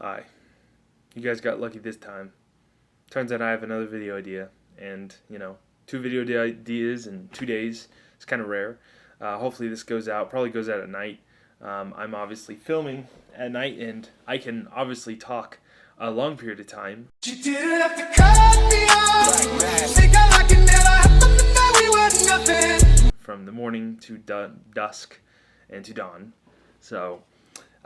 Aye. You guys got lucky this time. Turns out I have another video idea, and, you know, 2 video ideas in 2 days. It's kind of rare. Hopefully this goes out, probably goes out at night. I'm obviously filming at night, and I can obviously talk a long period of time. You didn't have to cut me off. Think I like it never happened before we were nothing. From the morning to dusk and to dawn. So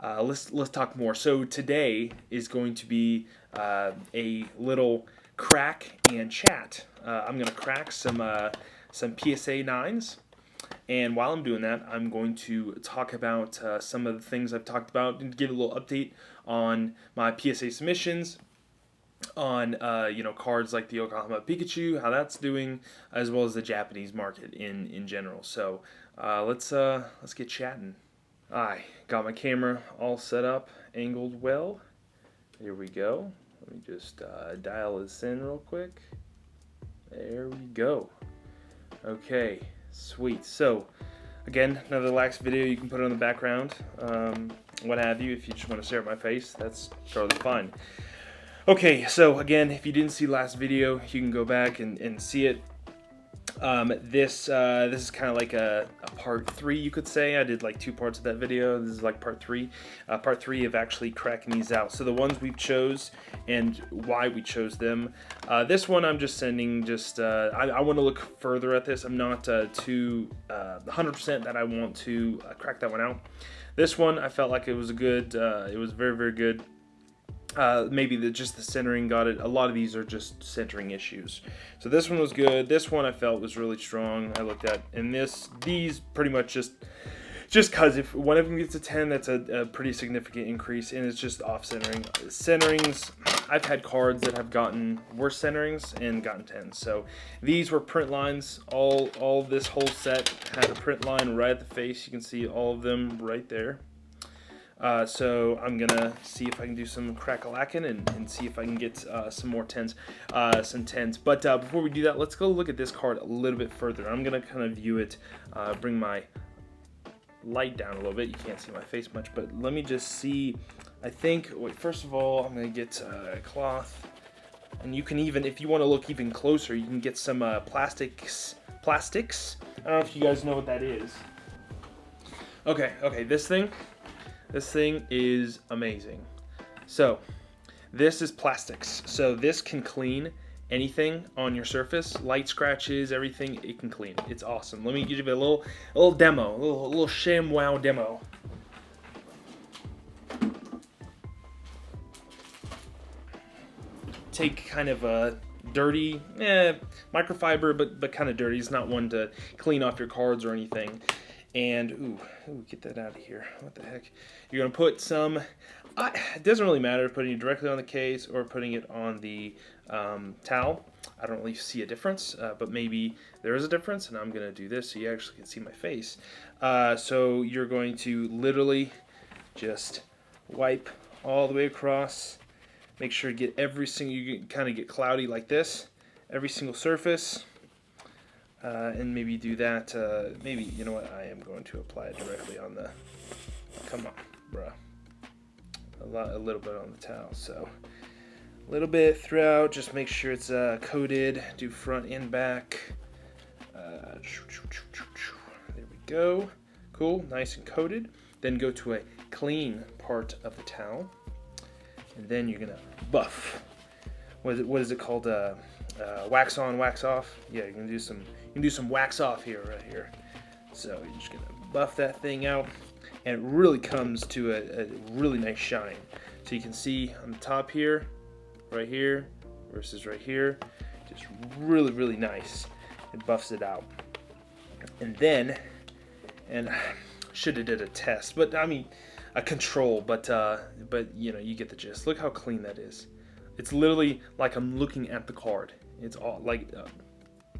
let's talk more. So today is going to be a little crack and chat. I'm going to crack some PSA 9s. And while I'm doing that, I'm going to talk about some of the things I've talked about and give a little update on my PSA submissions, on cards like the Yokohama Pikachu, how that's doing, as well as the Japanese market in general. So let's get chatting. I got my camera all set up, angled well. Here we go. Let me just dial this in real quick. There we go. Okay, sweet. So again, another lax video. You can put it on the background, what have you. If you just want to stare at my face, that's totally fine. Okay, so again, if you didn't see last video, you can go back and see it. This is kind of like a part 3, you could say. I did like 2 parts of that video. This is like part 3. Part 3 of actually cracking these out. So the ones we've chose and why we chose them. This one I'm just sending I want to look further at this. I'm not too 100% that I want to crack that one out. This one I felt like it was a good, it was very, very good. Maybe just the centering got it. A lot of these are just centering issues. So this one was good. This one I felt was really strong. I looked at, and these pretty much just because if one of them gets a 10, that's a pretty significant increase, and it's just off centering. Centerings, I've had cards that have gotten worse centerings and gotten 10s. So these were print lines. All this whole set had a print line right at the face. You can see all of them right there. So I'm gonna see if I can do some crack-a-lacking and see if I can get some more 10s, some 10s. But before we do that, let's go look at this card a little bit further. I'm gonna kind of view it, bring my light down a little bit. You can't see my face much, but let me just see. I think, wait, first of all, I'm gonna get a cloth, and you can even, if you want to look even closer, you can get some plastics. I don't know if you guys know what that is. Okay, this thing is amazing. So this is plastics. So this can clean anything on your surface, light scratches, everything, it can clean. It's awesome. Let me give you a little demo, a little ShamWow demo. Take kind of a dirty, microfiber, but kind of dirty. It's not one to clean off your cards or anything. And, ooh, get that out of here. What the heck? You're going to put some, it doesn't really matter putting it directly on the case or putting it on the towel. I don't really see a difference, but maybe there is a difference, and I'm going to do this so you actually can see my face. So you're going to literally just wipe all the way across. Make sure to get every single, you can kind of get cloudy like this, every single surface. And maybe do that, maybe, you know what, I am going to apply it directly on the, come on, bruh, a little bit on the towel, so, a little bit throughout, just make sure it's coated, do front and back, there we go, cool, nice and coated, then go to a clean part of the towel, and then you're going to buff, what is it called, wax on, wax off. Yeah, you can do some wax off here, right here. So you're just gonna buff that thing out, and it really comes to a really nice shine. So you can see on the top here, right here, versus right here, just really, really nice. It buffs it out. And then, and should have did a test, but I mean a control, but you know, you get the gist. Look how clean that is. It's literally like I'm looking at the card. It's all like,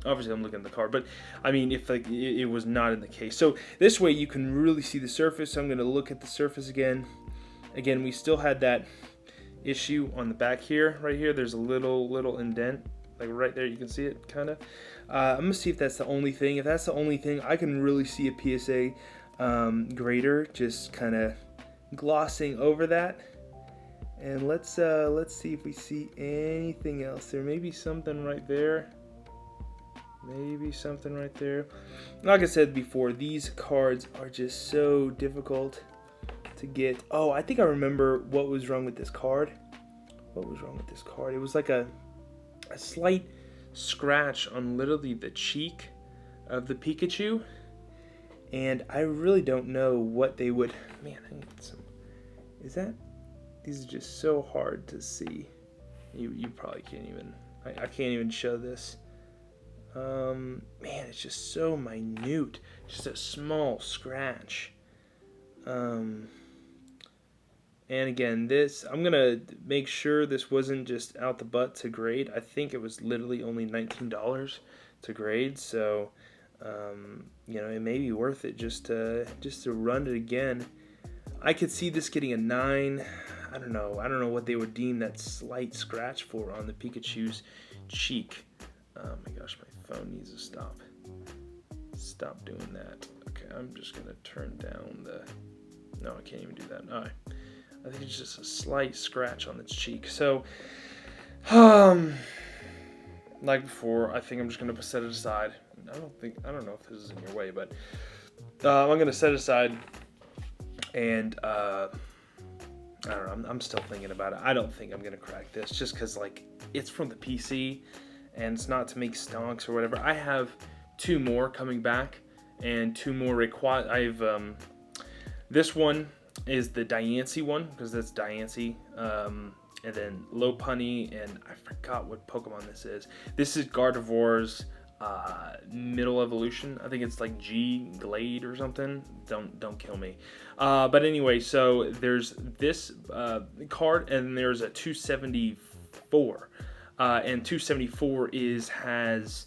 obviously I'm looking at the card, but I mean, if like it was not in the case. So this way you can really see the surface. So I'm going to look at the surface again. Again, we still had that issue on the back here, right here. There's a little indent, like right there. You can see it, kind of. I'm going to see if that's the only thing. If that's the only thing, I can really see a PSA grader just kind of glossing over that. And let's see if we see anything else. There may be something right there. Maybe something right there. Like I said before, these cards are just so difficult to get. Oh, I think I remember what was wrong with this card. What was wrong with this card? It was like a slight scratch on literally the cheek of the Pikachu. And I really don't know what they would... Man, I need some... Is that... These are just so hard to see. You probably can't even... I can't even show this. Man, it's just so minute. Just a small scratch. And again, this... I'm going to make sure this wasn't just out the butt to grade. I think it was literally only $19 to grade. So, you know, it may be worth it just to run it again. I could see this getting a 9. I don't know what they would deem that slight scratch for on the Pikachu's cheek. Oh my gosh, my phone needs to stop doing that. Okay, I'm just gonna turn down the... No, I can't even do that. Alright. I think it's just a slight scratch on its cheek. So, like before, I think I'm just gonna set it aside. I don't know if this is in your way, but I'm gonna set it aside, and I don't know, I'm still thinking about it. I don't think I'm going to crack this just because, like, it's from the PC and it's not to make stonks or whatever. I have 2 more coming back and 2 more this one is the Diancie one because that's Diancie. And then Lopunny, and I forgot what Pokemon this is. This is Gardevoir's middle evolution. I think it's like G Glade or something. Don't kill me. But anyway, so there's this card, and there's a 274, and 274 has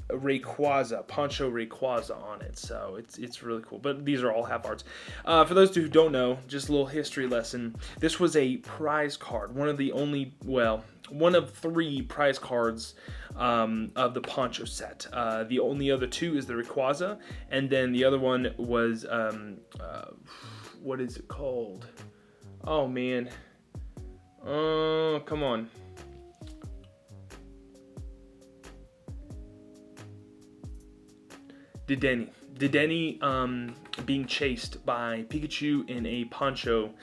Rayquaza, Poncho Rayquaza on it, so it's really cool. But these are all half arts. For those who don't know, just a little history lesson. This was a prize card, one of 3 prize cards of the Poncho set. The only other 2 is the Rayquaza, and then the other one was what is it called? Oh man, come on. Dedenne being chased by Pikachu in a Poncho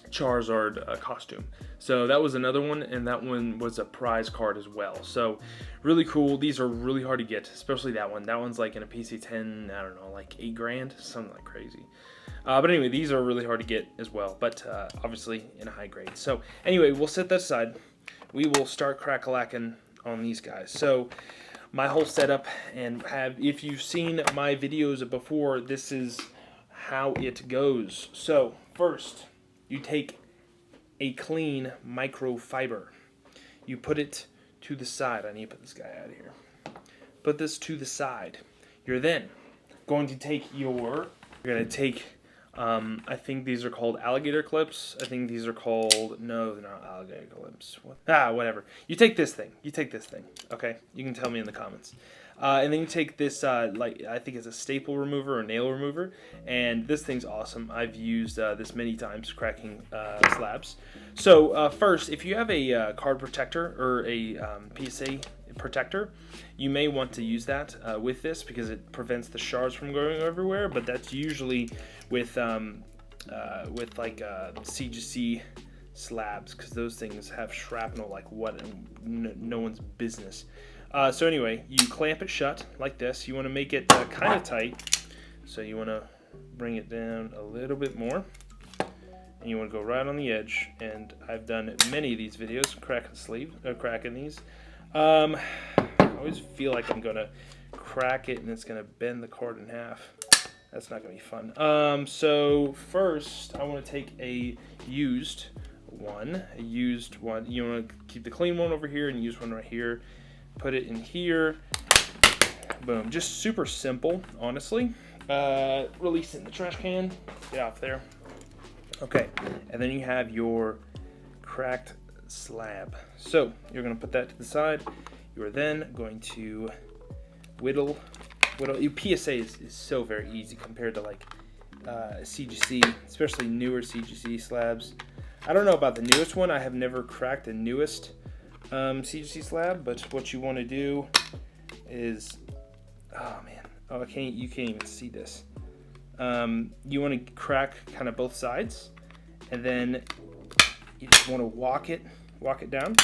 Charizard costume. So that was another one, and that one was a prize card as well. So really cool. These are really hard to get, especially that one. That one's like in a PSA 10, I don't know, like $8 grand, something like crazy. But anyway, these are really hard to get as well, but obviously in a high grade. So anyway, we'll set that aside. We will start crack-a-lacking on these guys. So my whole setup, and if you've seen my videos before, this is how it goes. So first, you take a clean microfiber. You put it to the side. I need to put this guy out of here. Put this to the side. You're then going to take you're going to take, I think these are called alligator clips. I think these are called, no, they're not alligator clips. Whatever. You take this thing. Okay? You can tell me in the comments. And then you take this, like, I think it's a staple remover or nail remover, and this thing's awesome. I've used this many times cracking slabs. So first, if you have a card protector or a PSA protector, you may want to use that with this because it prevents the shards from going everywhere. But that's usually with like CGC slabs, because those things have shrapnel like what, no one's business. So anyway, you clamp it shut like this. You want to make it kind of tight, so you want to bring it down a little bit more, and you want to go right on the edge. And I've done many of these videos cracking these. I always feel like I'm gonna crack it and it's gonna bend the card in half. That's not gonna be fun. So first, I want to take a used one. You want to keep the clean one over here and use one right here. Put it in here. Boom. Just super simple, honestly. Release it in the trash can. Get off there. Okay. And then you have your cracked slab. So you're going to put that to the side. You are then going to whittle. PSA is so very easy compared to like CGC, especially newer CGC slabs. I don't know about the newest one. I have never cracked the newest CGC slab, but what you want to do is, oh man, oh you can't even see this. You want to crack kind of both sides, and then you just want to walk it down.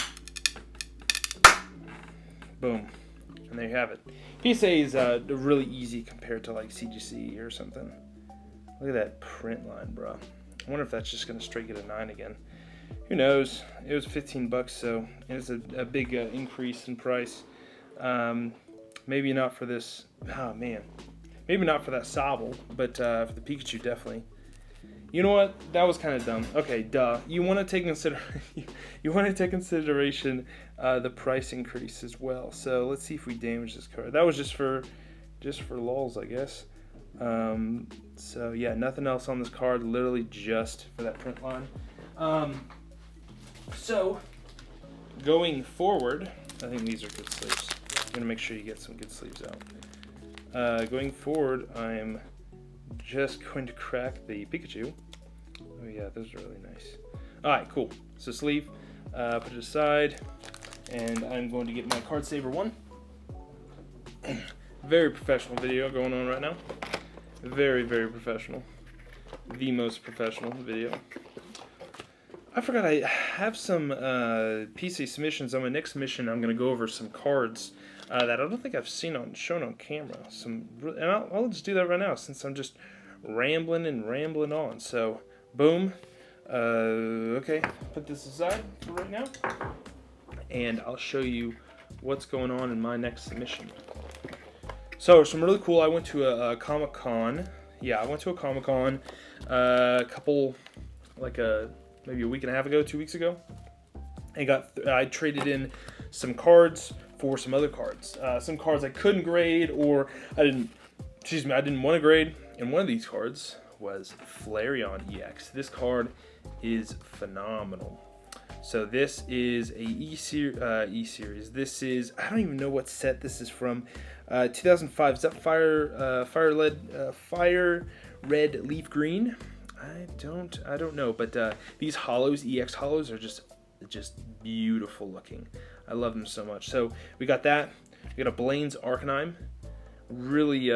Boom, and there you have it. PSA is really easy compared to like CGC or something. Look at that print line, bro. I wonder if that's just gonna straight get a 9 again. Who knows? It was 15 bucks, so it's a big increase in price. Maybe not for this. Oh man, maybe not for that Sobble, but for the Pikachu definitely. You know what? That was kind of dumb. Okay, duh. You want to take consideration the price increase as well. So let's see if we damage this card. That was just for lulz, I guess. So yeah, nothing else on this card. Literally just for that print line. So going forward, I think these are good sleeves. I'm gonna make sure you get some good sleeves out. Going forward, I'm just going to crack the Pikachu. Oh yeah, those are really nice. Alright, cool. So sleeve, put it aside, and I'm going to get my card saver one. Very professional video going on right now. Very, very professional. The most professional video. I forgot I have some PSA submissions. On my next submission, I'm going to go over some cards that I don't think I've shown on camera. And I'll just do that right now since I'm just rambling on. So, boom. Okay, put this aside for right now, and I'll show you what's going on in my next submission. So, some really cool. I went to a Comic-Con. Yeah, I went to a Comic-Con maybe a week and a half ago, 2 weeks ago. I traded in some cards for some other cards. Some cards I couldn't grade, or I didn't want to grade. And one of these cards was Flareon EX. This card is phenomenal. So this is a E-Series. This is, I don't even know what set this is from. 2005. Is that Fire Red Leaf Green? I don't know. But these hollows, EX hollows, are just beautiful looking. I love them so much. So we got that. We got a Blaine's Arcanine. Really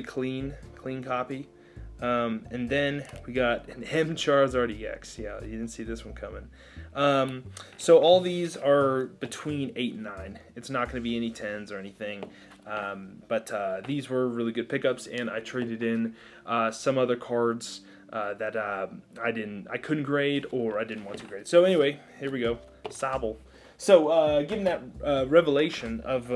clean copy. And then we got an M Charizard EX. Yeah, you didn't see this one coming. So all these are between 8 and 9. It's not going to be any 10s or anything. But these were really good pickups, and I traded in some other cards that I couldn't grade, or I didn't want to grade. So anyway, here we go. Sobble. So, given that revelation of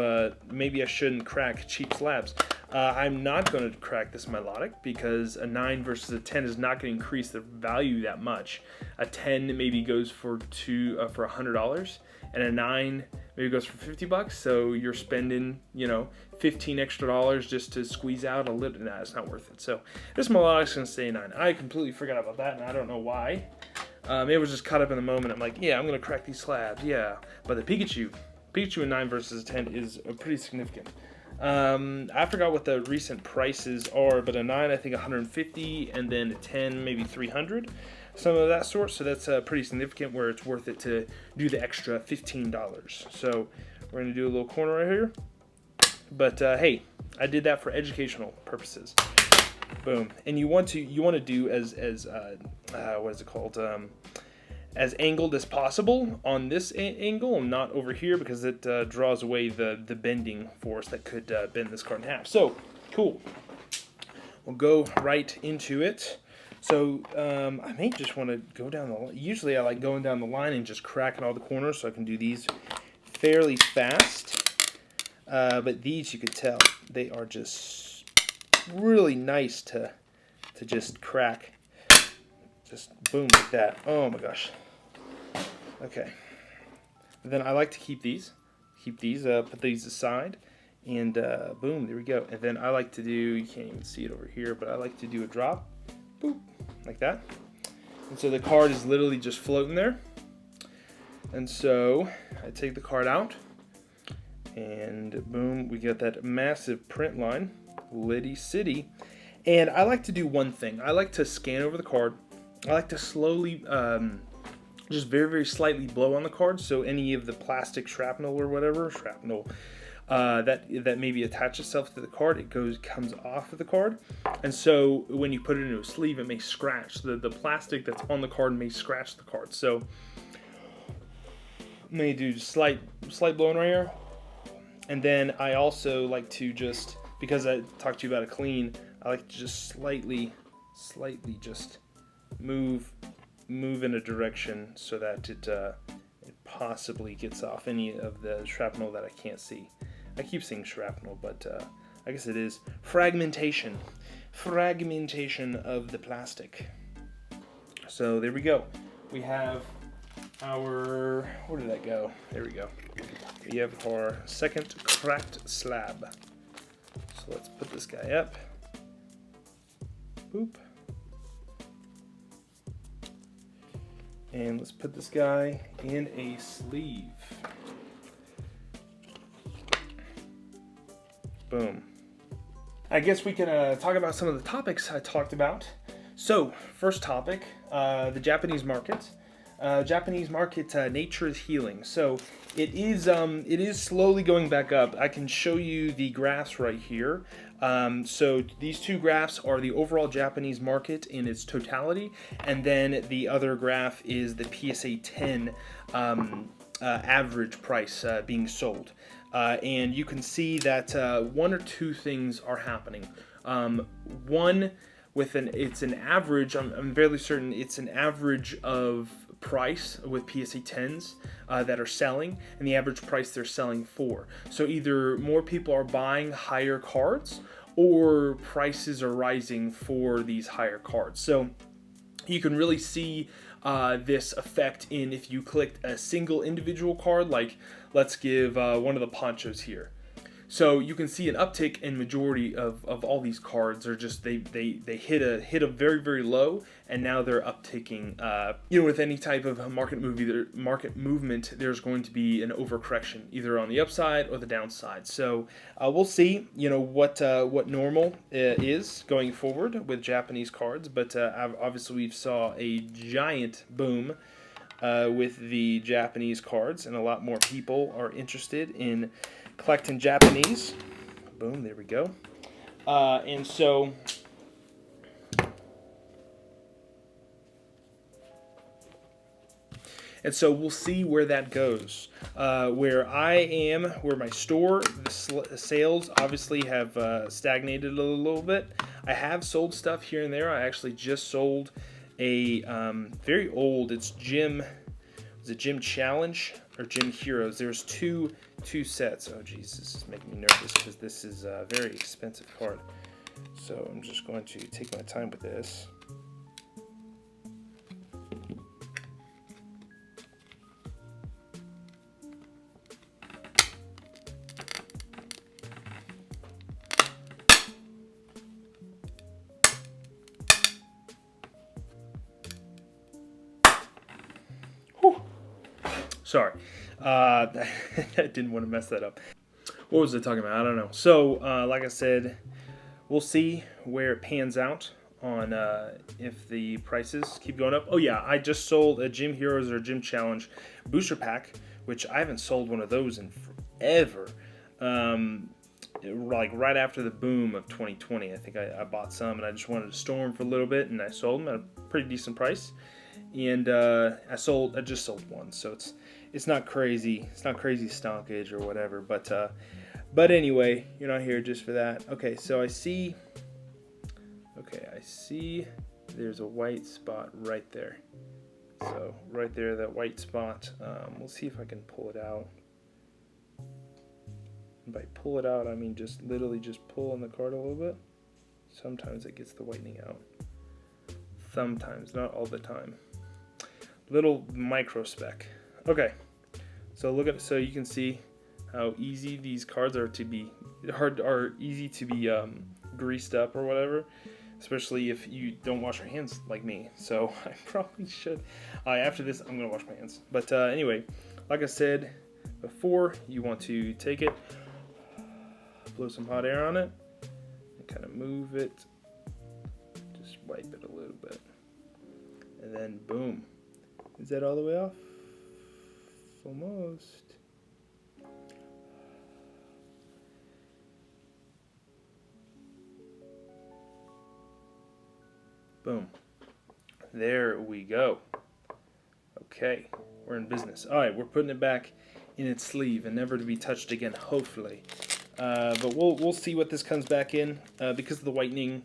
maybe I shouldn't crack cheap slabs, I'm not going to crack this melodic, because a 9 versus a 10 is not going to increase the value that much. A 10 maybe goes for $100, and a 9 maybe goes for 50 bucks. So you're spending, $15 extra just to squeeze out a little. Nah, it's not worth it. So this melodic's going to stay a 9. I completely forgot about that, and I don't know why. It was just caught up in the moment. I'm like, yeah, I'm going to crack these slabs, yeah. But the Pikachu in 9 versus 10 is pretty significant. I forgot what the recent prices are, but a 9, I think 150, and then a 10, maybe 300, some of that sort. So that's pretty significant, where it's worth it to do the extra $15. So we're going to do a little corner right here. But hey, I did that for educational purposes. Boom. And you want to do as what is it called? As angled as possible on this angle, and not over here, because it draws away the bending force that could bend this card in half. So cool. We'll go right into it. So I may just want to go down the line. Usually I like going down the line and just cracking all the corners, so I can do these fairly fast. But these, you could tell, they are just really nice to just crack. Just boom, like that. Oh my gosh. Okay. Then I like to keep these, put these aside, and boom, there we go. And then I like to do, you can't even see it over here, but I like to do a drop, boop, like that. And so the card is literally just floating there. And so I take the card out, and boom, we get that massive print line, Liddy City. And I like to do one thing. I like to scan over the card. I like to slowly, just very, very slightly blow on the card, so any of the plastic shrapnel or whatever, that maybe attach itself to the card, comes off of the card. And so when you put it into a sleeve, it may scratch. The plastic that's on the card may scratch the card. So I'm going to do slight blowing right here. And then I also like to just, because I talked to you about a clean, I like to just slightly just move in a direction so that it possibly gets off any of the shrapnel that I can't see. I keep saying shrapnel, but I guess it is fragmentation of the plastic. So there we go. We have our, where did that go? There we go. We have our second cracked slab. So let's put this guy up. Boop. And let's put this guy in a sleeve. Boom. I guess we can talk about some of the topics I talked about. So, first topic, the Japanese market. Nature is healing. So it is slowly going back up. I can show you the graphs right here. So these two graphs are the overall Japanese market in its totality, and then the other graph is the PSA 10 average price being sold. And you can see that one or two things are happening. One, it's an average. I'm fairly certain it's an average of price with PSA 10s that are selling, and the average price they're selling for. So either more people are buying higher cards, or prices are rising for these higher cards. So you can really see this effect in if you clicked a single individual card, like let's give one of the ponchos here. So you can see an uptick in majority of all these cards are just they hit a very, very low, and now they're upticking. With any type of market movement, there's going to be an overcorrection either on the upside or the downside. So we'll see what normal is going forward with Japanese cards, but obviously we saw a giant boom with the Japanese cards, and a lot more people are interested in collecting Japanese. Boom, there we go. And so we'll see where that goes. Where my store, the sales obviously have stagnated a little bit. I have sold stuff here and there. I actually just sold a very old, it's Gym Challenge or Gym Heroes. There's two sets. Oh geez, this is making me nervous because this is a very expensive card. So I'm just going to take my time with this. Sorry, I didn't want to mess that up. What was I talking about? I don't know. So, like I said, we'll see where it pans out on if the prices keep going up. Oh yeah, I just sold a Gym Heroes or Gym Challenge booster pack, which I haven't sold one of those in forever. Like right after the boom of 2020, I think I bought some, and I just wanted to store them for a little bit, and I sold them at a pretty decent price. And I just sold one, so it's not crazy. It's not crazy stockage or whatever, but anyway, you're not here just for that. Okay, so I see there's a white spot right there. So right there, that white spot. We'll see if I can pull it out. And by pull it out, I mean just literally just pull on the card a little bit. Sometimes it gets the whitening out. Sometimes, not all the time. Little micro speck. Okay, so so you can see how easy these cards are to be easy to be greased up or whatever, especially if you don't wash your hands like me. So I probably should. After this, I'm gonna wash my hands. But anyway, like I said before, you want to take it, blow some hot air on it, and kind of move it wipe it a little bit. And then boom. Is that all the way off? Almost. Boom. There we go. Okay, we're in business. All right, we're putting it back in its sleeve and never to be touched again, hopefully. But we'll see what this comes back in because of the whitening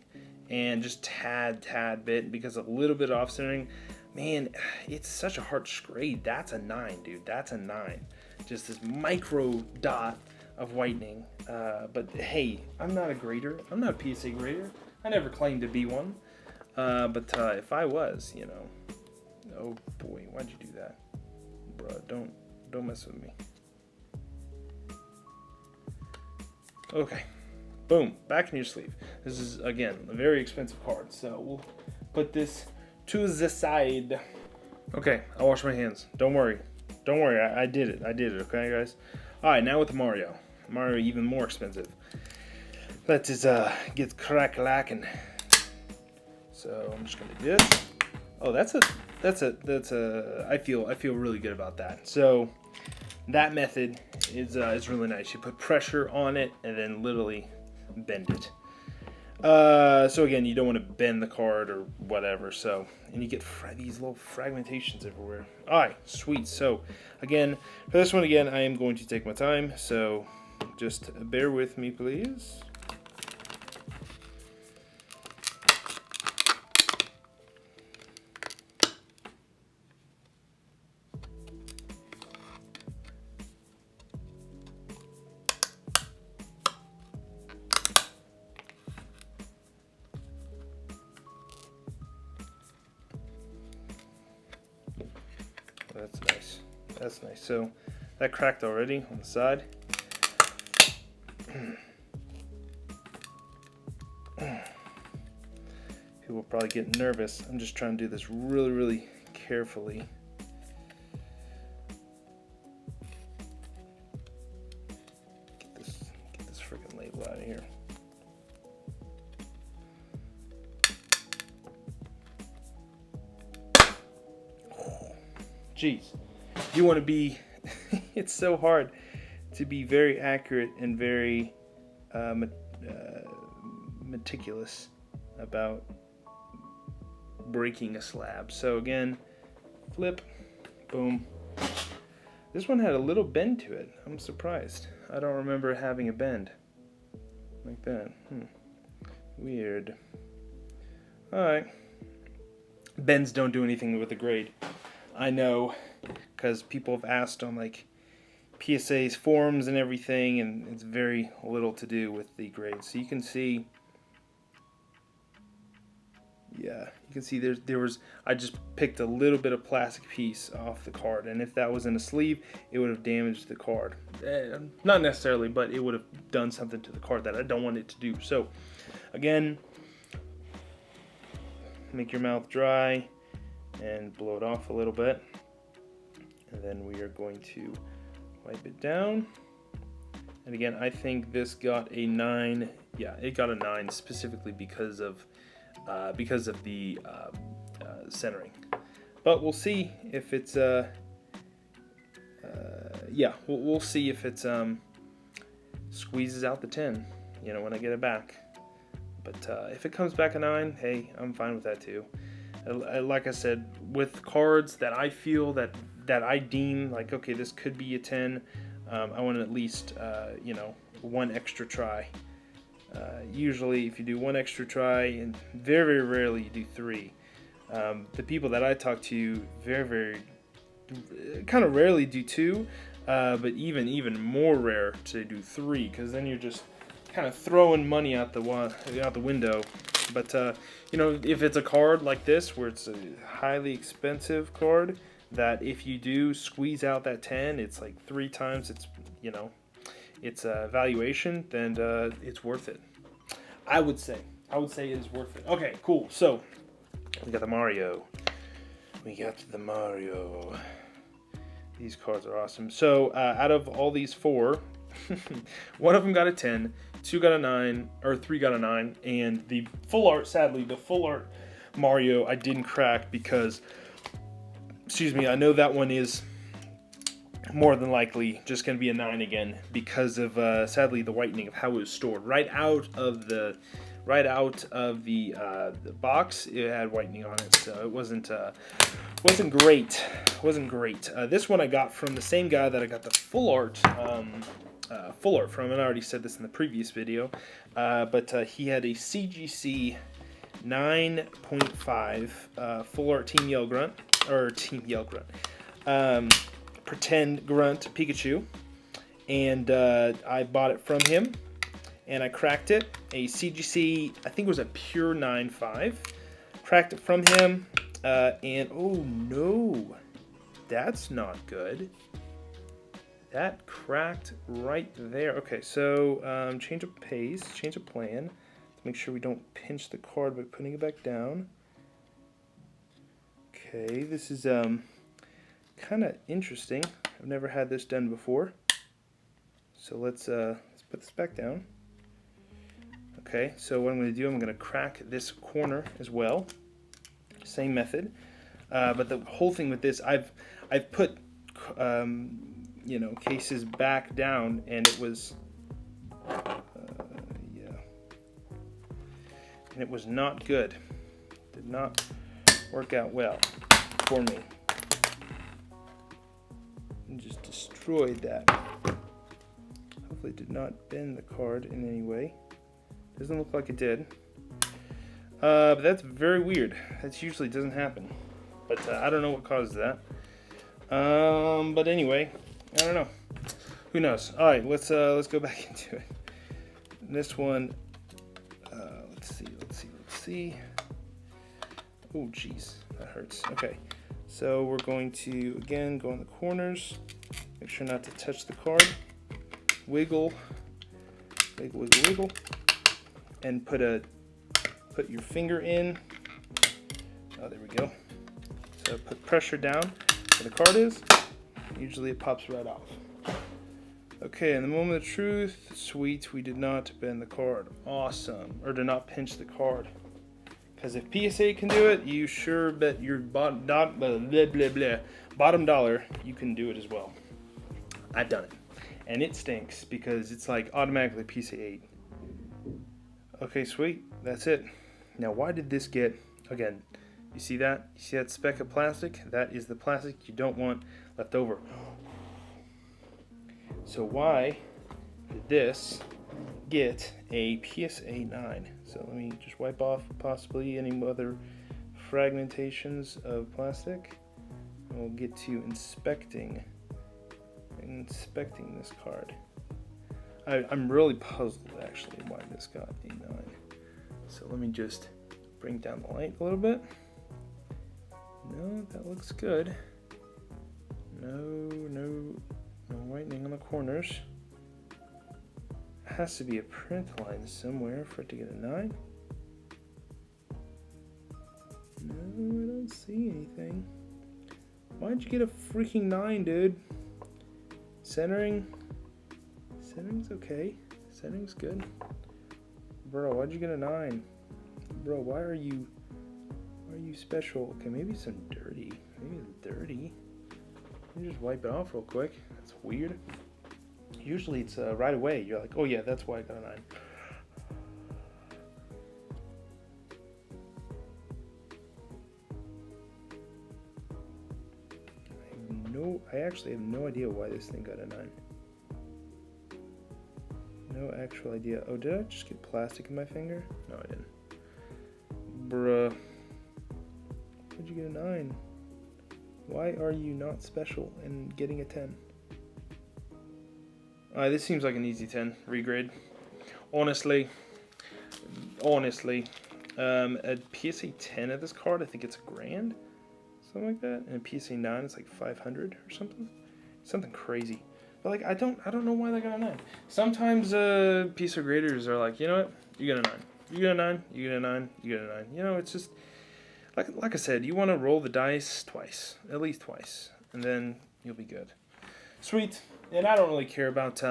and just tad bit because of a little bit of off-centering. Man, it's such a harsh grade. That's a 9, dude. That's a 9. Just this micro dot of whitening. But hey, I'm not a grader. I'm not a PSA grader. I never claimed to be one. But if I was, you know, oh boy, why'd you do that, bro? Don't mess with me. Okay, boom, back in your sleeve. This is again a very expensive card, so we'll put this to the side. Okay, I'll wash my hands. Don't worry, I did it. Okay, guys. All right, now with the Mario. Mario even more expensive. Let's just get crack-lacking. So I'm just gonna do this. Oh, that's a. I feel really good about that. So that method is really nice. You put pressure on it and then literally bend it. So again, you don't want to bend the card or whatever. So and you get these little fragmentations everywhere. All right, sweet. So again, for this one again, I am going to take my time. So just bear with me, please. That's nice. That's nice. So that cracked already on the side. People probably get nervous. I'm just trying to do this really carefully. Get this freaking label out of here. Jeez, you want to be, it's so hard to be very accurate and very meticulous about breaking a slab. So again, flip, boom. This one had a little bend to it. I'm surprised. I don't remember having a bend like that. Weird. Alright. Bends don't do anything with the grade. I know, because people have asked on like PSA's forums and everything, and it's very little to do with the grade. So you can see, yeah, you can see there was, I just picked a little bit of plastic piece off the card, and if that was in a sleeve, it would have damaged the card. Not necessarily, but it would have done something to the card that I don't want it to do. So, again, make your mouth dry and blow it off a little bit, and then we are going to wipe it down. And again, I think this got a 9. Yeah, it got a 9 specifically because of the centering. But we'll see if it's yeah, we'll see if it's squeezes out the 10, you know, when I get it back. But if it comes back a 9, hey, I'm fine with that too. Like I said, with cards that I feel that I deem like, okay, this could be a 10, I want at least, you know, one extra try. Usually if you do one extra try, and very rarely you do 3. The people that I talk to very kind of rarely do 2, but even more rare to do 3, because then you're just kind of throwing money out the window. But you know, if it's a card like this where it's a highly expensive card, that if you do squeeze out that 10, it's like 3 times its, you know, its valuation, then it's worth it. I would say it is worth it. Okay, cool. So we got the Mario. These cards are awesome. So out of all these 4, one of them got a 10, 2 got a 9, or 3 got a 9, and the full art, sadly, the full art Mario I didn't crack because, excuse me, I know that one is more than likely just going to be a 9 again because of sadly the whitening of how it was stored right out of the box. It had whitening on it, so it wasn't great. This one I got from the same guy that I got the full art from, and I already said this in the previous video, but he had a CGC 9.5 full art Team Yell Grunt, pretend Grunt Pikachu, and I bought it from him, and I cracked it, a CGC, I think it was a pure 9.5, cracked it from him, and oh no, that's not good. That cracked right there. Okay, so change of pace, change of plan, to make sure we don't pinch the card by putting it back down. Okay, this is kind of interesting. I've never had this done before. So let's put this back down. Okay, so what I'm going to do, I'm going to crack this corner as well. Same method, but the whole thing with this, I've put cases back down, and it was and it was not good. Did not work out well for me. And just destroyed that. Hopefully it did not bend the card in any way. Doesn't look like it did. But that's very weird. That usually doesn't happen. But I don't know what caused that. But anyway, I don't know. Who knows? All right, let's go back into it. This one, let's see. Oh, jeez, that hurts. Okay, so we're going to again go in the corners. Make sure not to touch the card. Wiggle, and put your finger in. Oh, there we go. So put pressure down where the card is. Usually it pops right off. Okay, in the moment of truth, sweet, we did not bend the card. Awesome. Or did not pinch the card. Because if PSA can do it, you sure bet your bottom dollar you can do it as well. I've done it. And it stinks because it's like automatically PSA 8. Okay, sweet. That's it. Now, why did this get, again, you see that? You see that speck of plastic? That is the plastic you don't want left over. So why did this get a PSA 9? So let me just wipe off possibly any other fragmentations of plastic. And we'll get to inspecting this card. I'm really puzzled actually why this got a 9. So let me just bring down the light a little bit. No, that looks good. No whitening on the corners. Has to be a print line somewhere for it to get a 9. No, I don't see anything. Why'd you get a freaking 9, dude? Centering's okay. Centering's good. Bro, why'd you get a 9? Bro, why are you special? Okay, maybe some dirty. Maybe it's dirty. Let me just wipe it off real quick. That's weird. Usually it's right away. You're like, oh yeah, that's why I got a 9. I actually have no idea why this thing got a 9. No actual idea. Oh, did I just get plastic in my finger? No, I didn't. Bruh. Why'd you get a 9? Why are you not special and getting a 10? Alright, this seems like an easy 10. Regrade. Honestly, a PSA 10 of this card, I think it's $1,000. Something like that. And a PSA 9 is like 500 or something. Something crazy. But like I don't know why they got a 9. Sometimes PSA graders are like, you know what? You get a 9. You get a 9, you get a 9, you get a 9. You know, it's just like I said, you want to roll the dice twice. At least twice. And then you'll be good. Sweet. And I don't really care about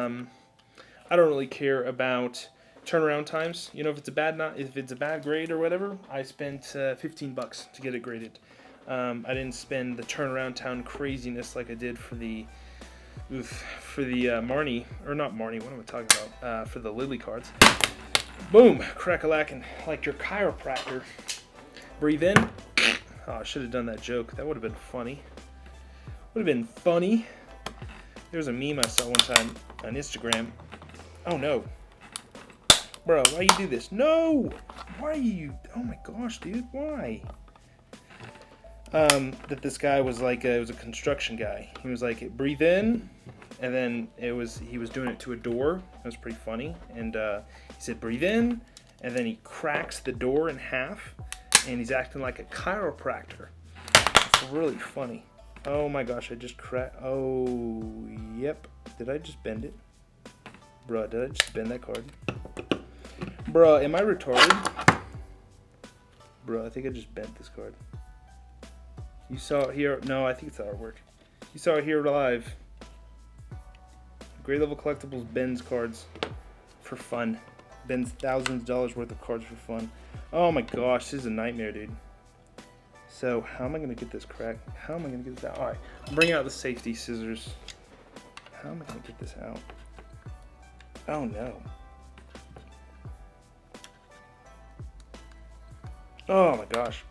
turnaround times. You know, if it's a bad grade or whatever, I spent $15 to get it graded. I didn't spend the turnaround time craziness like I did for the Marnie, or not Marnie. What am I talking about? For the Lily cards. Boom, crack-a-lackin', like your chiropractor. Breathe in. Oh, I should have done that joke. That would have been funny. There's a meme I saw one time on Instagram. Oh no. Bro, why you do this? No! Why you... Oh my gosh, dude, why? That this guy was like, it was a construction guy. He was like, breathe in, and then he was doing it to a door. It was pretty funny. And he said, breathe in, and then he cracks the door in half, and he's acting like a chiropractor. It's really funny. Oh my gosh, I just cracked. Oh, yep. Did I just bend it? Bruh, did I just bend that card? Bruh, am I retarded? Bruh, I think I just bent this card. You saw it here. No, I think it's the artwork. You saw it here live. Grade level collectibles bends cards for fun. Bends thousands of dollars worth of cards for fun. Oh my gosh, this is a nightmare, dude. So, how am I going to get this crack? How am I going to get this out? Alright, bring out the safety scissors. How am I going to get this out? Oh no. Oh my gosh.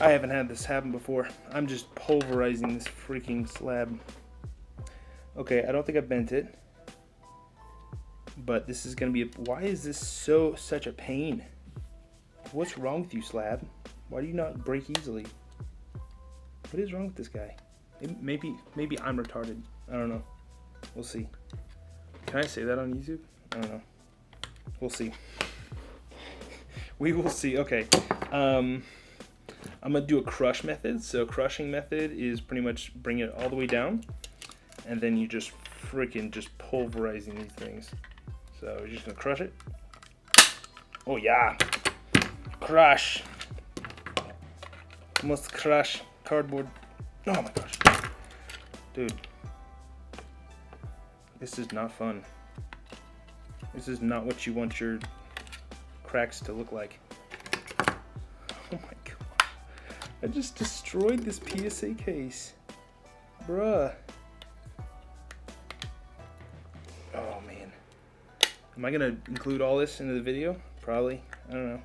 I haven't had this happen before. I'm just pulverizing this freaking slab. Okay, I don't think I bent it. But this is going to be why is this such a pain? What's wrong with you, Slab? Why do you not break easily? What is wrong with this guy? Maybe I'm retarded. I don't know. We'll see. Can I say that on YouTube? I don't know. We'll see. We will see. Okay. I'm going to do a crush method. So crushing method is pretty much bring it all the way down. And then you just freaking just pulverizing these things. So you're just going to crush it. Oh yeah. Crush. Must crush cardboard. Oh my gosh. Dude. This is not fun. This is not what you want your cracks to look like. Oh my god. I just destroyed this PSA case. Bruh. Oh man. Am I gonna include all this into the video? Probably. I don't know.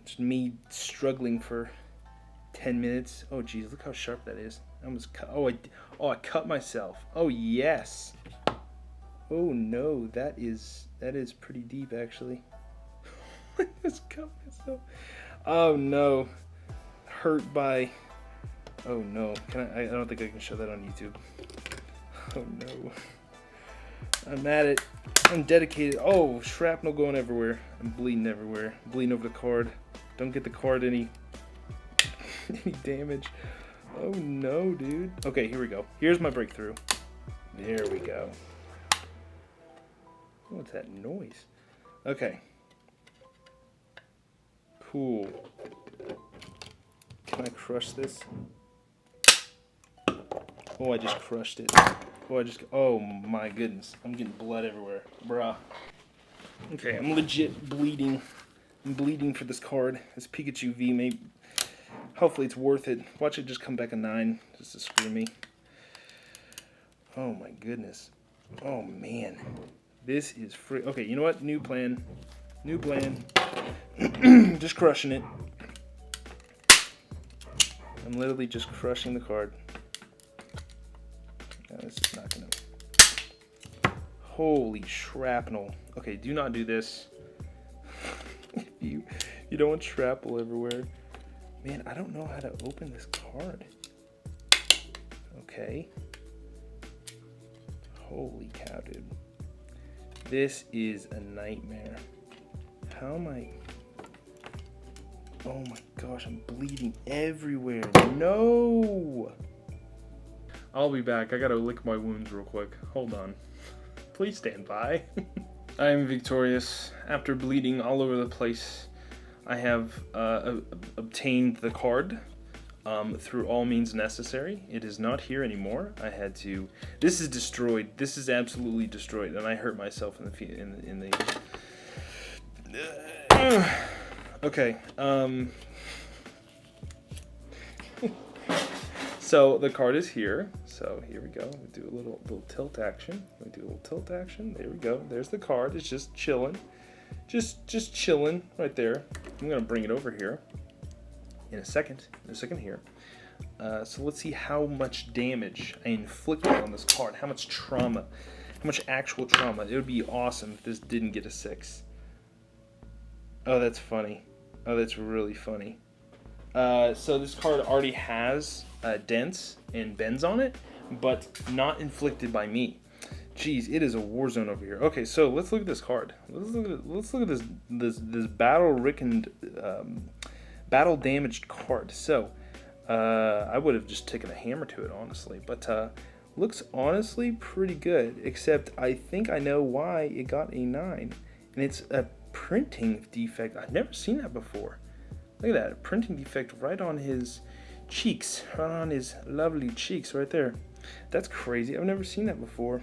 Just me struggling for 10 minutes. Oh geez, look how sharp that is. I almost cut. I cut myself. Oh yes. Oh no, that is pretty deep actually. I just cut myself. Oh no. Hurt by. Oh no. I don't think I can show that on YouTube. Oh no. I'm at it. I'm dedicated. Oh, shrapnel going everywhere. I'm bleeding everywhere. I'm bleeding over the card. Don't get the card any damage. Oh no, dude. Okay, here we go. Here's my breakthrough. There we go. What's that noise? Okay. Cool. Can I crush this? Oh, I just crushed it. Oh my goodness. I'm getting blood everywhere. Bruh. Okay, I'm legit bleeding. I'm bleeding for this card. This Pikachu V, maybe. Hopefully it's worth it. Watch it just come back a 9 just to screw me. Oh my goodness. Oh man. This is free. Okay, you know what? New plan. New plan. Just crushing it. I'm literally just crushing the card. No, this is not gonna. Holy shrapnel. Okay, do not do this. You don't want shrapnel everywhere. Man, I don't know how to open this card. Okay. Holy cow, dude. This is a nightmare. How am I... Oh my gosh, I'm bleeding everywhere. No! I'll be back. I gotta lick my wounds real quick. Hold on. Please stand by. I am victorious. After bleeding all over the place, I have obtained the card. through all means necessary. It is not here anymore. I had to. This is destroyed. This is absolutely destroyed, and I hurt myself in the. Okay. So the card is here. So here we go. We do a little tilt action. There we go. There's the card. It's just chilling. Just chilling right there. I'm gonna bring it over here in a second here. So let's see how much damage I inflicted on this card. How much trauma. How much actual trauma. It would be awesome if this didn't get a 6. Oh, that's funny. Oh, that's really funny. So this card already has dents and bends on it, but not inflicted by me. Jeez, it is a war zone over here. Okay, so let's look at this card. Let's look at this battle damaged card. So I would have just taken a hammer to it, honestly, but looks honestly pretty good. Except I think I know why it got a 9, and it's a printing defect. I've never seen that before. Look at that, a printing defect right on his cheeks, right on his lovely cheeks right there. That's crazy. I've never seen that before.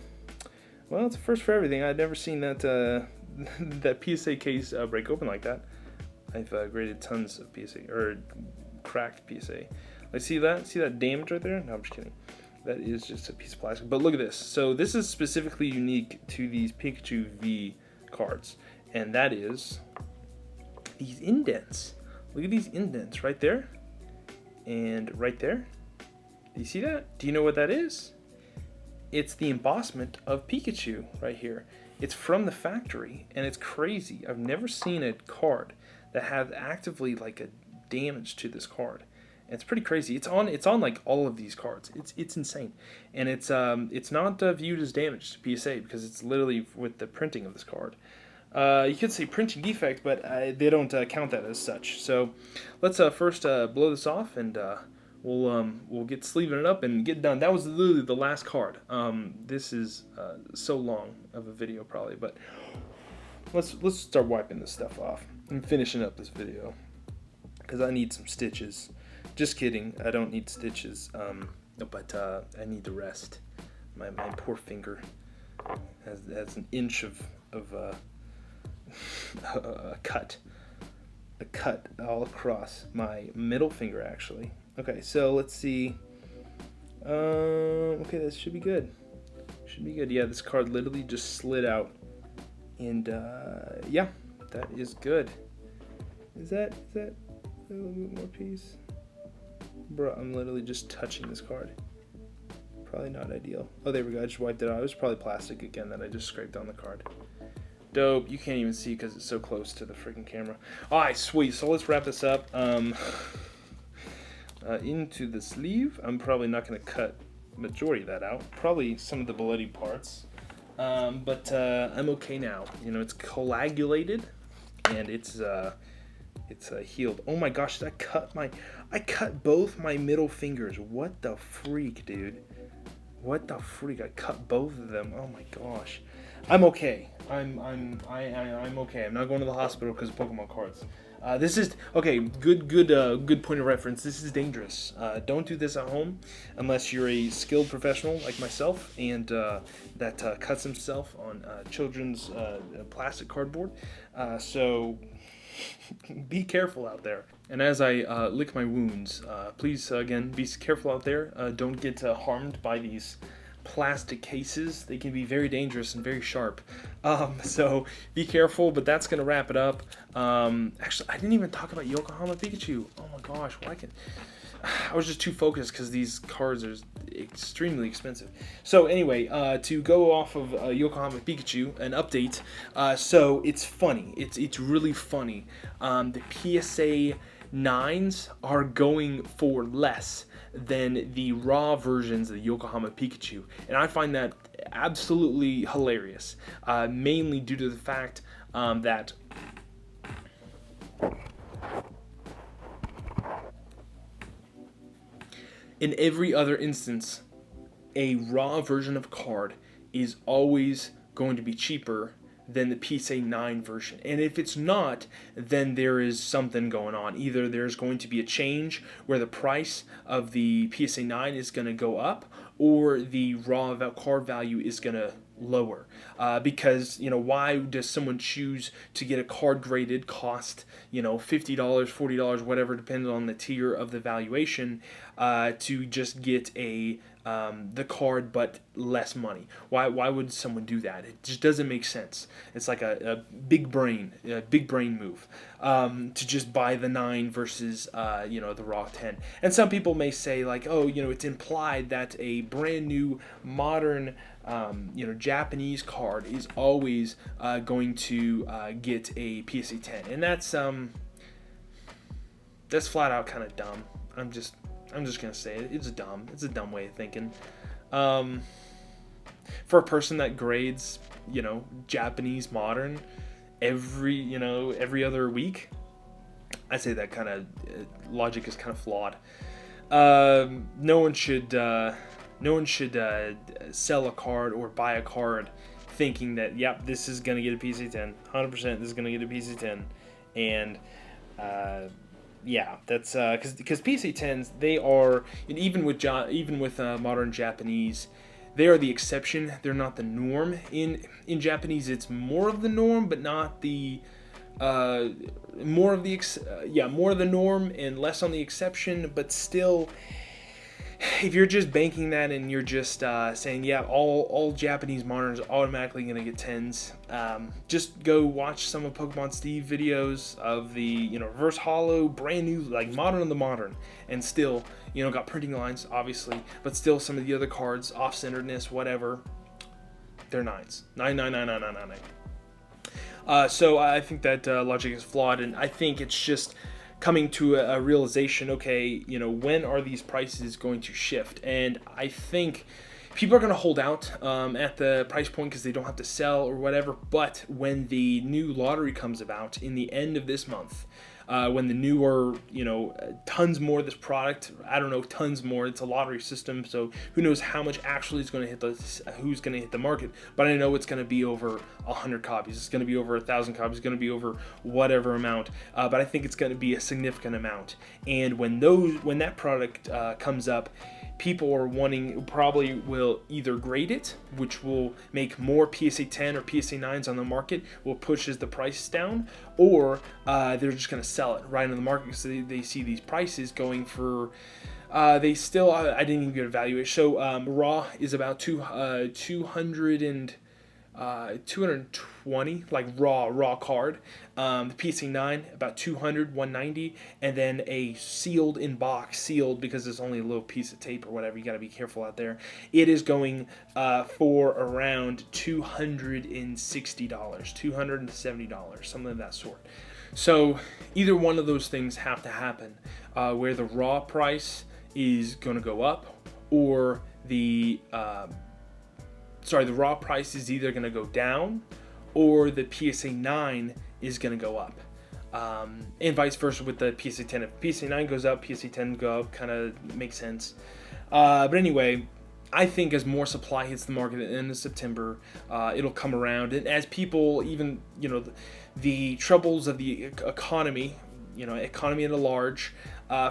Well, it's a first for everything. I've never seen that that PSA case break open like that. I've graded tons of PSA, or cracked PSA. Like, see that? See that damage right there? No, I'm just kidding. That is just a piece of plastic. But look at this. So this is specifically unique to these Pikachu V cards, and that is these indents. Look at these indents right there and right there. Do you see that? Do you know what that is? It's the embossment of Pikachu right here. It's from the factory, and it's crazy. I've never seen a card that has actively like a damage to this card. And it's pretty crazy. It's on like all of these cards. It's insane, and it's not viewed as damage to PSA because it's literally with the printing of this card. You could say printing defect, but they don't count that as such. So let's first blow this off, and we'll get sleeving it up and get done. That was literally the last card. This is so long of a video probably, but let's start wiping this stuff off and finishing up this video because I need some stitches. Just kidding, I don't need stitches, but I need to rest. My poor finger has an inch of a cut all across my middle finger, actually. Okay, so let's see. Okay, this should be good. Yeah, this card literally just slid out, and yeah, that is good. Is that a little bit more piece? Bro, I'm literally just touching this card. Probably not ideal. Oh, there we go. I just wiped it out. It was probably plastic again that I just scraped on the card. Dope. You can't even see because it's so close to the freaking camera. Alright, sweet. So let's wrap this up. Into the sleeve. I'm probably not going to cut majority of that out. Probably some of the bloody parts. But I'm okay now. You know, it's coagulated and it's healed. Oh my gosh, I cut both my middle fingers. What the freak, dude? What the freak? I cut both of them. Oh my gosh. I'm okay. I'm okay. I'm not going to the hospital because of Pokemon cards. This is okay. Good point of reference. This is dangerous. Don't do this at home unless you're a skilled professional like myself and that cuts himself on children's plastic cardboard. So be careful out there. And as I lick my wounds, please again be careful out there. Don't get harmed by these plastic cases. They can be very dangerous and very sharp. So be careful, but that's gonna wrap it up. Actually, I didn't even talk about Yokohama Pikachu. Oh my gosh, I was just too focused because these cards are extremely expensive. So anyway, to go off of Yokohama Pikachu, an update. So it's funny. It's really funny. The PSA 9s are going for less than the raw versions of the Yokohama Pikachu, and I find that absolutely hilarious. Mainly due to the fact that in every other instance, a raw version of a card is always going to be cheaper than the PSA 9 version. And if it's not, then there is something going on. Either there's going to be a change where the price of the PSA 9 is going to go up, or the raw card value is going to lower. Because, why does someone choose to get a card graded cost, $50, $40, whatever, depending on the tier of the valuation, to just get the card but less money? Why would someone do that? It just doesn't make sense. It's like a big brain move, to just buy the 9 versus the raw 10. And some people may say like, oh, it's implied that a brand new modern Japanese card is always going to get a PSA 10, and that's flat out kind of dumb. I'm just gonna say it. It's dumb. It's a dumb way of thinking. For a person that grades, Japanese modern every other week, I say that kind of logic is kind of flawed. No one should sell a card or buy a card thinking that, yep, this is gonna get a PSA 10. 100%, this is gonna get a PSA 10, and yeah, that's because PSA 10s, they are, and even with modern Japanese, they are the exception. They're not the norm. In Japanese, it's more of the norm, but not the more of the norm and less on the exception. But still, if you're just banking that and you're just saying, yeah, all Japanese moderns are automatically going to get 10s, just go watch some of Pokemon Steve videos of the reverse holo, brand new, like modern of the modern, and still got printing lines obviously, but still some of the other cards, off-centeredness, whatever, they're 9s. 9. So I think that logic is flawed, and I think it's just coming to a realization, okay, when are these prices going to shift? And I think people are going to hold out at the price point because they don't have to sell or whatever. But when the new lottery comes about in the end of this month, when the newer, tons more of this product, I don't know, tons more, it's a lottery system, so who knows how much actually is going to hit who's going to hit the market, but I know it's going to be over 100 copies, it's going to be over 1,000 copies, it's going to be over whatever amount, but I think it's going to be a significant amount. And when that product comes up, people are probably will either grade it, which will make more PSA 10 or PSA 9s on the market, will pushes the price down, or they're just going to sell it right in the market because they see these prices going for, I didn't even get a valuation. So raw is about 220, like raw card. The PSA 9 about 200, 190, and then a sealed because it's only a little piece of tape or whatever. You got to be careful out there. It is going for around $260, $270, something of that sort. So either one of those things have to happen, where the raw price is going to go up, or the raw price is either going to go down, or the PSA 9 is going to go up, and vice versa with the PSA 10. If PSA 9 goes up, PSA 10 go up, kind of makes sense. But anyway, I think as more supply hits the market at the end of September, it'll come around, and as people, even the troubles of the economy at a large,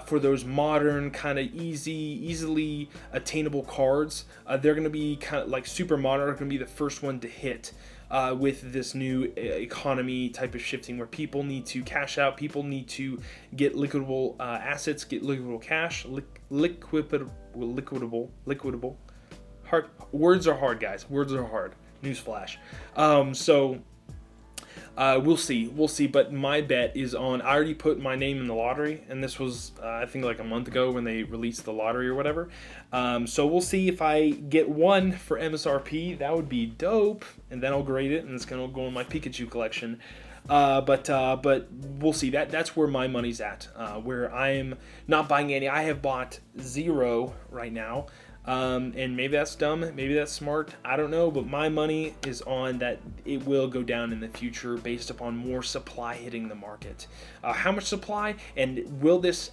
for those modern kind of easily attainable cards, they're going to be kind of like super modern, are going to be the first one to hit with this new economy type of shifting, where people need to cash out, people need to get liquidable assets, get liquidable cash, liquidable. Words are hard, guys. Words are hard. Newsflash. We'll see, but my bet is on, I already put my name in the lottery, and this was, I think like a month ago when they released the lottery or whatever, so we'll see if I get one for MSRP. That would be dope, and then I'll grade it, and it's going to go in my Pikachu collection, but we'll see. That's where my money's at, where I'm not buying any. I have bought 0 right now. And maybe that's dumb, maybe that's smart, I don't know, but my money is on that it will go down in the future based upon more supply hitting the market. How much supply, and will this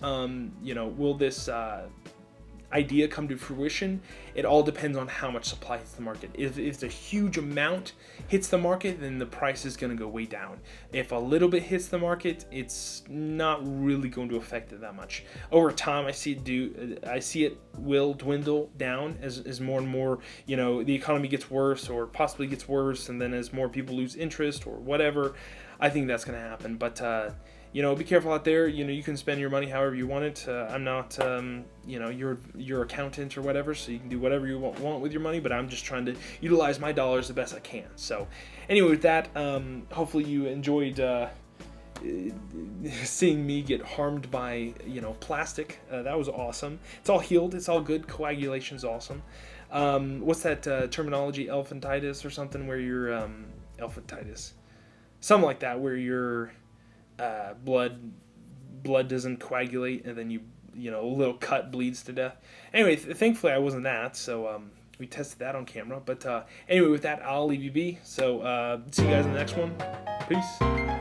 idea come to fruition, it all depends on how much supply hits the market. If a huge amount hits the market, then the price is going to go way down. If a little bit hits the market, it's not really going to affect it that much. Over time, I see it will dwindle down as more and more, the economy gets worse or possibly gets worse, and then as more people lose interest or whatever, I think that's going to happen. But be careful out there. You can spend your money however you want it. I'm not, your accountant or whatever, so you can do whatever you want with your money, but I'm just trying to utilize my dollars the best I can. So anyway, with that, hopefully you enjoyed seeing me get harmed by, plastic. That was awesome. It's all healed. It's all good. Coagulation's awesome. What's that terminology? Elephantitis or something where you're, elephantitis. Something like that, where your blood doesn't coagulate, and then a little cut bleeds to death. Anyway, thankfully I wasn't that, so we tested that on camera. But anyway, with that, I'll leave you be. So see you guys in the next one. Peace.